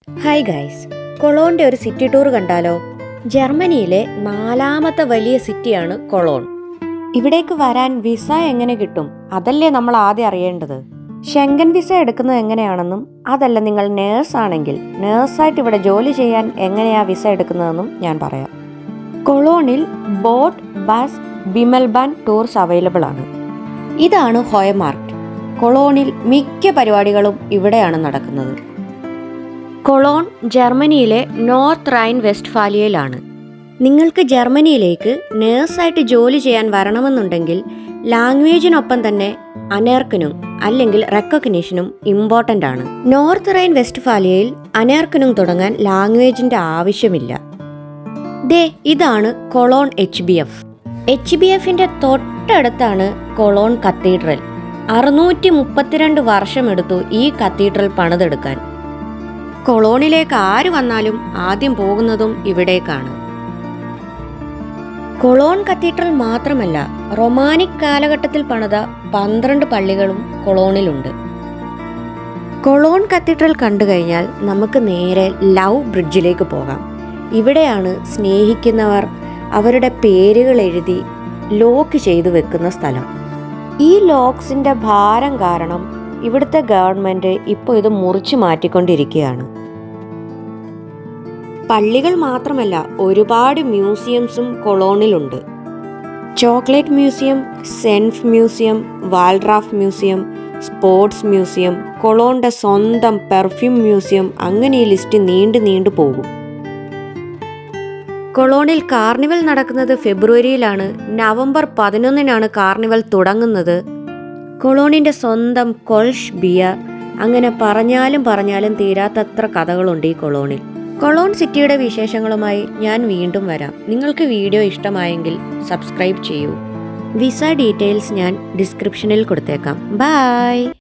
Hi guys, കൊളോണിന്റെ ഒരു city tour കണ്ടാലോ? ജർമ്മനിയിലെ 4ാമത്തെ വലിയ സിറ്റിയാണ് കൊളോൺ. ഇവിടേക്ക് വരാൻ വിസ എങ്ങനെ കിട്ടും? അതല്ലേ നമ്മൾ ആദ്യം അറിയേണ്ടത്. ഷെങ്കൻ വിസ എടുക്കുന്നത് എങ്ങനെയാണെന്നും, അതല്ല നിങ്ങൾ നേഴ്സ് ആണെങ്കിൽ നേഴ്സായിട്ട് ഇവിടെ ജോലി ചെയ്യാൻ എങ്ങനെയാ വിസ എടുക്കുന്നതെന്നും ഞാൻ പറയാം. കൊളോണിൽ ബോട്ട്, ബസ്, ബിമൽബാൻ ടൂർസ് അവൈലബിൾ ആണ്. ഇതാണ് ഹോയ്മാർക്റ്റ്. കൊളോണിൽ മിക്ക പരിപാടികളും ഇവിടെയാണ് നടക്കുന്നത്. കൊളോൺ ജർമ്മനിയിലെ നോർത്ത് റൈൻ വെസ്റ്റ്ഫാലിയയിലാണ്. നിങ്ങൾക്ക് ജർമ്മനിയിലേക്ക് നേഴ്സായിട്ട് ജോലി ചെയ്യാൻ വരണമെന്നുണ്ടെങ്കിൽ ലാംഗ്വേജിനൊപ്പം തന്നെ അനേർക്കനും അല്ലെങ്കിൽ റെക്കഗ്നീഷനും ഇമ്പോർട്ടൻ്റ് ആണ്. നോർത്ത് റൈൻ വെസ്റ്റ്ഫാലിയയിൽ അനേർക്കനും തുടങ്ങാൻ ലാംഗ്വേജിൻ്റെ ആവശ്യമില്ല. ഇതാണ് കൊളോൺ HBF. HBFിൻ്റെ തൊട്ടടുത്താണ് കൊളോൺ കത്തീഡ്രൽ. 632 വർഷമെടുത്തു ഈ കത്തീഡ്രൽ പണിതെടുക്കാൻ. കൊളോണിലേക്ക് ആര് വന്നാലും ആദ്യം പോകുന്നതും ഇവിടേക്കാണ്. കൊളോൺ കത്തീഡ്രൽ മാത്രമല്ല, റൊമാനിക് കാലഘട്ടത്തിൽ പണിത 12 പള്ളികളും കൊളോണിലുണ്ട്. കൊളോൺ കത്തീഡ്രൽ കണ്ടു കഴിഞ്ഞാൽ നമുക്ക് നേരെ ലവ് ബ്രിഡ്ജിലേക്ക് പോകാം. ഇവിടെയാണ് സ്നേഹിക്കുന്നവർ അവരുടെ പേരുകൾ എഴുതി ലോക്ക് ചെയ്തു വെക്കുന്ന സ്ഥലം. ഈ ലോക്സിന്റെ ഭാരം കാരണം ഇവിടുത്തെ ഗവൺമെന്റ് ഇപ്പോൾ ഇത് മുറിച്ചു മാറ്റിക്കൊണ്ടിരിക്കുകയാണ്. പള്ളികൾ മാത്രമല്ല, ഒരുപാട് മ്യൂസിയംസും കൊളോണിലുണ്ട്. Chocolate museum, Senf museum, Wallraf museum, sports museum, കൊളോണിന്റെ സ്വന്തം പെർഫ്യൂം മ്യൂസിയം, അങ്ങനെ ഈ ലിസ്റ്റ് നീണ്ടു പോകും. കൊളോണിൽ കാർണിവൽ നടക്കുന്നത് ഫെബ്രുവരിയിലാണ്. നവംബർ 11 കാർണിവൽ തുടങ്ങുന്നത്. കൊളോണിന്റെ സ്വന്തം കൊൾഷ് ബിയർ, അങ്ങനെ പറഞ്ഞാലും തീരാത്തത്ര കഥകളുണ്ട് ഈ കൊളോണിൽ. കൊളോൺ സിറ്റിയുടെ വിശേഷങ്ങളുമായി ഞാൻ വീണ്ടും വരാം. നിങ്ങൾക്ക് വീഡിയോ ഇഷ്ടമായെങ്കിൽ സബ്സ്ക്രൈബ് ചെയ്യൂ. വിസ ഡീറ്റെയിൽസ് ഞാൻ ഡിസ്ക്രിപ്ഷനിൽ കൊടുത്തേക്കാം. ബൈ.